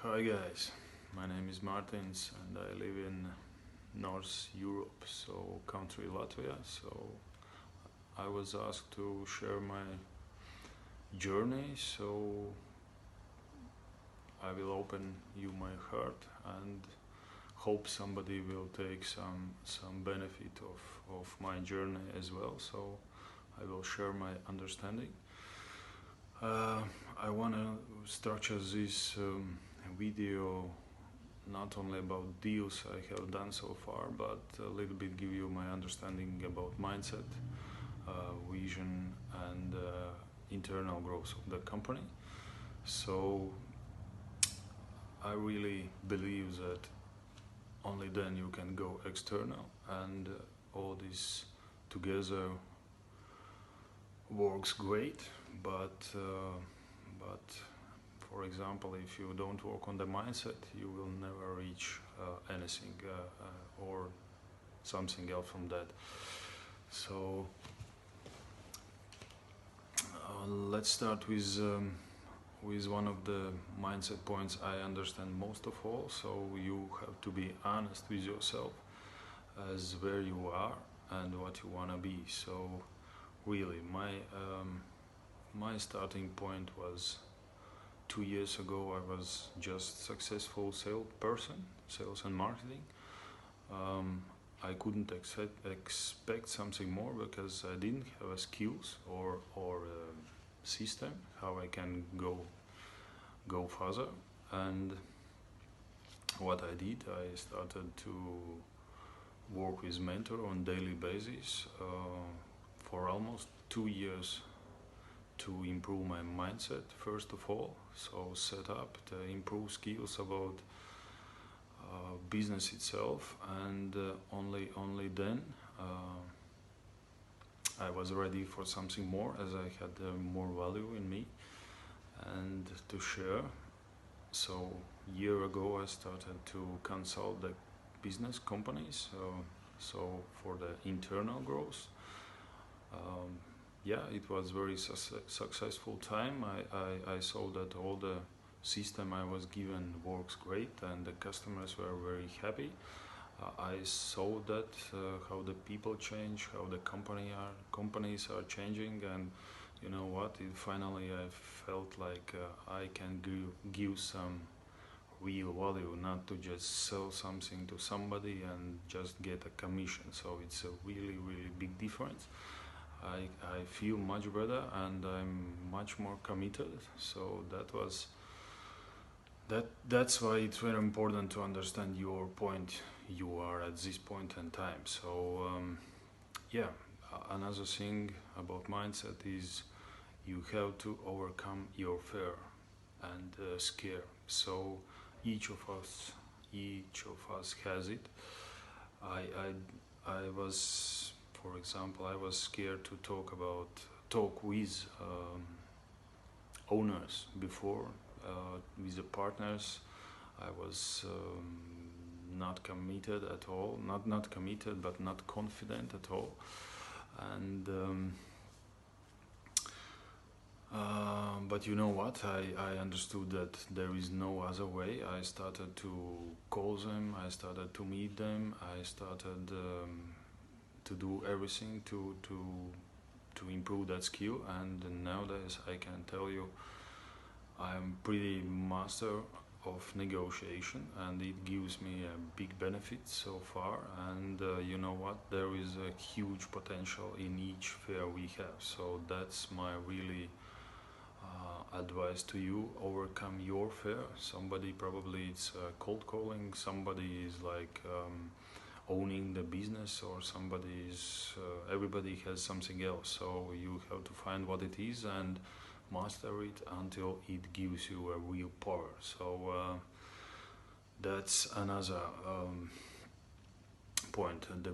Hi guys, my name is Martins and I live in North Europe, so country Latvia. So I was asked to share my journey, so I will open you my heart and hope somebody will take some benefit of my journey as well. So I will share my understanding. I want to structure this video not only about deals I have done so far, but a little bit give you my understanding about mindset, vision, and internal growth of the company. So I really believe that only then you can go external, and all this together works great. But for example, if you don't work on the mindset, you will never reach anything or something else from that. So let's start with one of the mindset points I understand most of all. So you have to be honest with yourself as where you are and what you want to be. So really, my starting point was 2 years ago. I was just successful salesperson, sales and marketing. I couldn't expect something more because I didn't have a skills or system how I can go further. And what I did, I started to work with mentor on daily basis for almost 2 years to improve my mindset first of all. So set up the improve skills about business itself, and only then I was ready for something more, as I had more value in me and to share. So year ago I started to consult the business companies, so for the internal growth. Yeah, it was very successful time. I saw that all the system I was given works great and the customers were very happy. I saw that how the people change, how the companies are changing, and you know what? Finally, I felt like I can give some real value, not to just sell something to somebody and just get a commission. So it's a really big difference. I feel much better and I'm much more committed. So that's why it's very important to understand your point you are at this point in time. So yeah, another thing about mindset is you have to overcome your fear and scare. So each of us has it. I was, for example, I was scared to talk with owners before, with the partners. I was not committed at all, not committed, but not confident at all. And but you know what? I understood that there is no other way. I started to call them. I started to meet them. I started to do everything to improve that skill. And nowadays, I can tell you, I'm pretty master of negotiation, and it gives me a big benefit so far. And you know what? There is a huge potential in each fair we have. So that's my really advice to you: overcome your fear. Somebody probably it's cold calling, somebody is like owning the business, or somebody is everybody has something else. So you have to find what it is and master it until it gives you a real power. So that's another point. The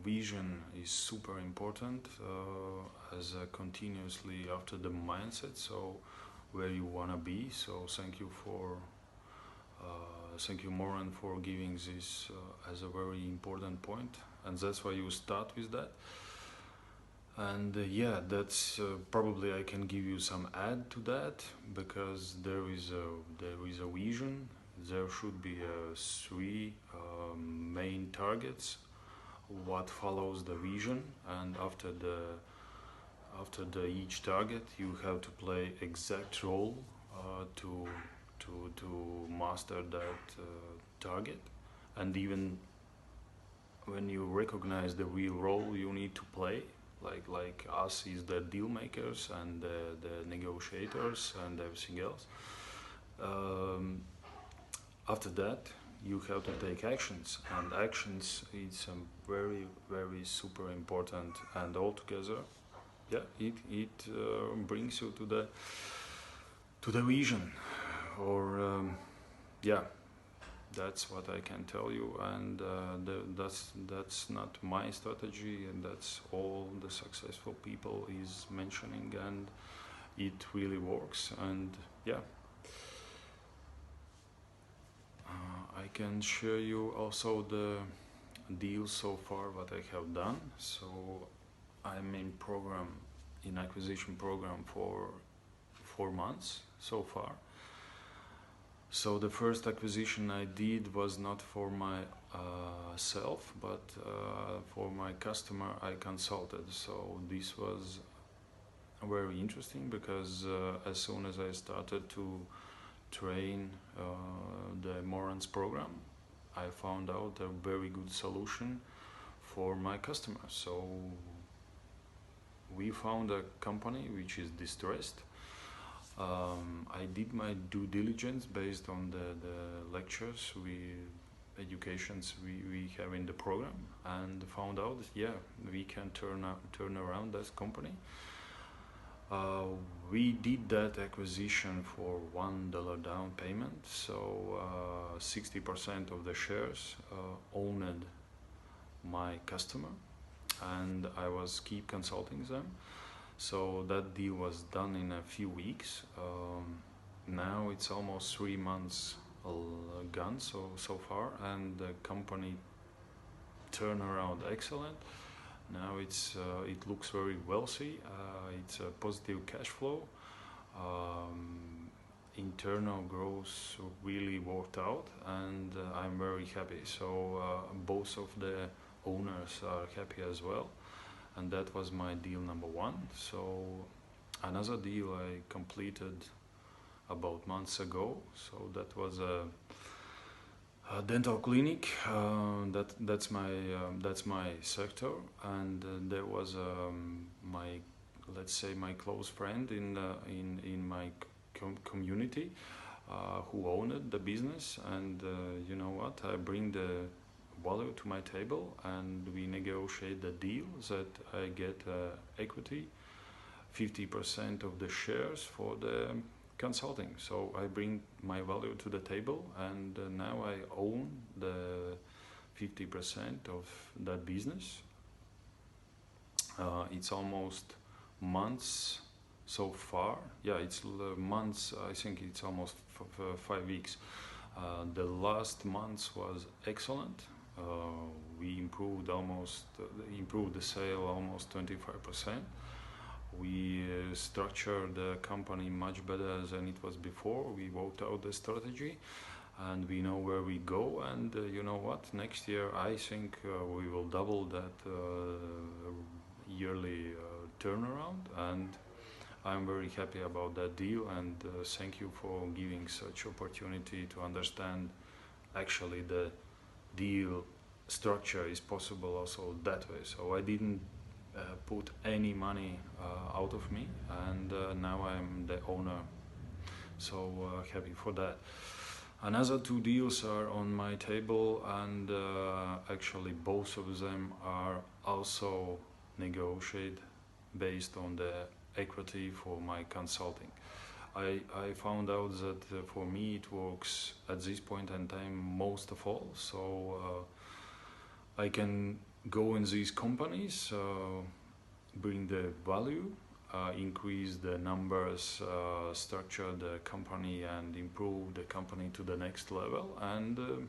vision is super important as continuously after the mindset. So where you want to be. So thank you Moran for giving this as a very important point, and that's why you start with that. And yeah, that's probably I can give you some add to that, because there is a vision. There should be three main targets. What follows the vision, and after the each target, you have to play exact role to master that target. And even when you recognize the real role you need to play, like us is the deal makers and the negotiators and everything else. Um, After that, you have to take actions, and actions is very very super important. And altogether, yeah, it brings you to the vision, or yeah, that's what I can tell you. And that's not my strategy, and that's all the successful people is mentioning, and it really works. And yeah, I can share you also the deals so far what I have done. So I'm in acquisition program for 4 months so far. So the first acquisition I did was not for my self, but for my customer I consulted. So this was very interesting, because as soon as I started to train the Moran's program, I found out a very good solution for my customers. So we found a company which is distressed. I did my due diligence based on the lectures educations we have in the program, and found out yeah, we can turn around that company. We did that acquisition for $1 down payment, so 60% of the shares owned my customer, and I was keep consulting them. So that deal was done in a few weeks. Now it's almost 3 months gone so far, and the company turnaround excellent. Now it looks very wealthy. It's a positive cash flow. Internal growth really worked out, and I'm very happy. So both of the owners are happy as well, and that was my deal number one. So another deal I completed about months ago. So that was a dental clinic. That's my sector, and there was my, let's say, my close friend in my community who owned the business, and you know what? I bring the value to my table, and we negotiate the deal that I get equity, 50% of the shares for the consulting. So I bring my value to the table, and now I own the 50% of that business. It's almost months so far. Yeah, it's months. I think it's almost 5 weeks. The last month was excellent. We improved the sale almost 25%. We structured the company much better than it was before. We worked out the strategy, and we know where we go. And you know what? Next year, I think we will double that yearly turnaround, and I'm very happy about that deal. And thank you for giving such opportunity to understand actually the deal structure is possible also that way. So I didn't put any money out of me, and now I'm the owner. So happy for that. Another two deals are on my table, and actually both of them are also negotiated based on the equity for my consulting. I found out that for me it works at this point in time most of all. So I can go in these companies, bring the value, increase the numbers, structure the company, and improve the company to the next level. And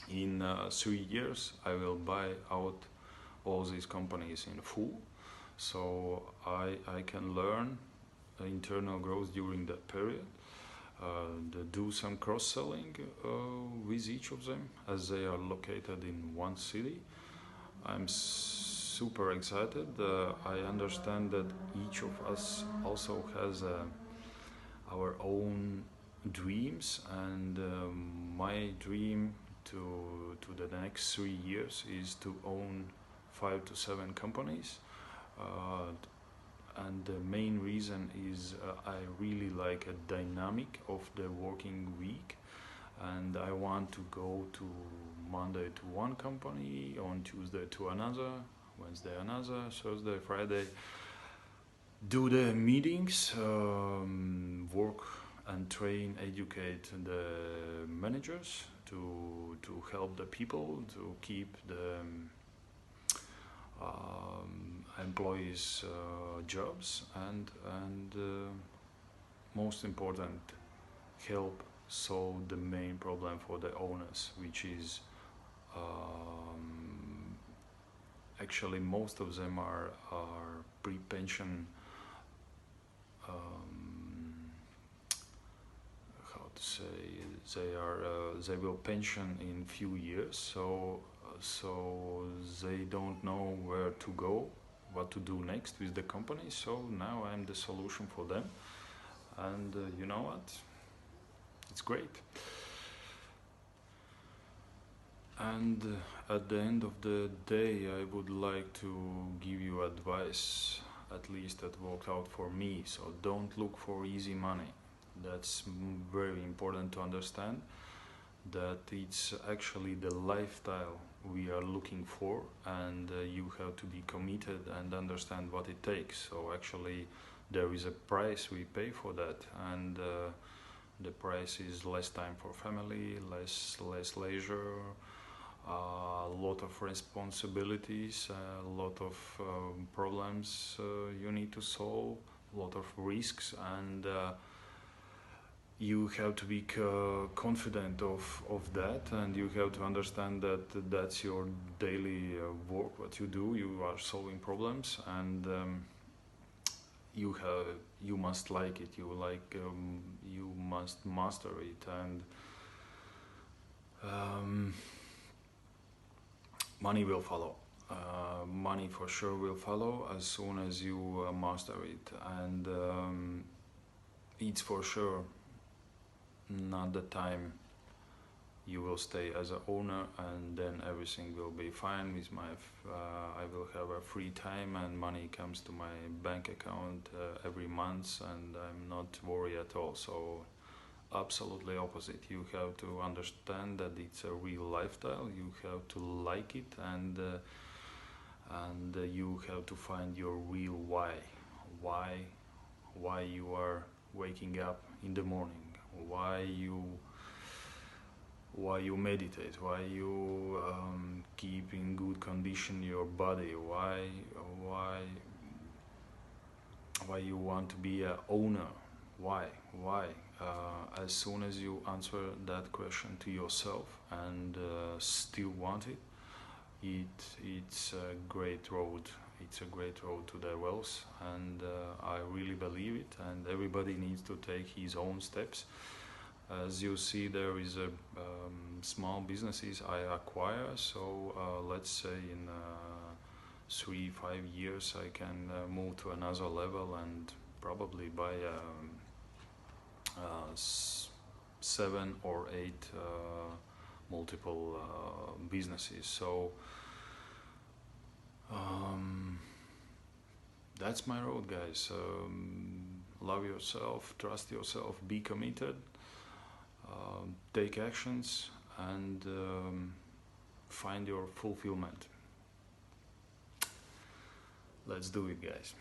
in 3 years, I will buy out all these companies in full. So I can learn internal growth during that period, do some cross-selling with each of them as they are located in one city. I'm super excited. I understand that each of us also has our own dreams, and my dream to the next 3 years is to own 5 to 7 companies. Uh, and the main reason is I really like a dynamic of the working week, and I want to go to Monday to one company, on Tuesday to another, Wednesday another, Thursday, Friday, do the meetings, work and train, educate the managers to help the people to keep the employees' jobs, and most important, help solve the main problem for the owners, which is actually most of them are pre-pension, how to say, they will pension in few years, so they don't know where to go, what to do next with the company. So now I'm the solution for them, and you know what? It's great. And at the end of the day, I would like to give you advice, at least that worked out for me. So don't look for easy money. That's very important to understand, that it's actually the lifestyle we are looking for, and you have to be committed and understand what it takes. So actually there is a price we pay for that, and the price is less time for family, less leisure, a lot of responsibilities, a lot of problems you need to solve, a lot of risks, and you have to be confident of that, and you have to understand that that's your daily work, what you do. You are solving problems, and you must like it. You must master it, and money will follow. Money for sure will follow as soon as you master it, and it's for sure not the time you will stay as an owner and then everything will be fine with my I will have a free time and money comes to my bank account every month, and I'm not worried at all. So absolutely opposite. You have to understand that it's a real lifestyle. You have to like it, and you have to find your real why you are waking up in the morning, why you meditate, why you keep in good condition your body, why you want to be a owner, why. As soon as you answer that question to yourself and still want it, it's a great road. It's a great road to the wealth, and I really believe it. And everybody needs to take his own steps. As you see, there is a small businesses I acquire. So let's say in 3-5 years, I can move to another level and probably buy 7 or 8 multiple businesses. So that's my road, guys. Love yourself, trust yourself, be committed, take actions, and find your fulfillment. Let's do it, guys.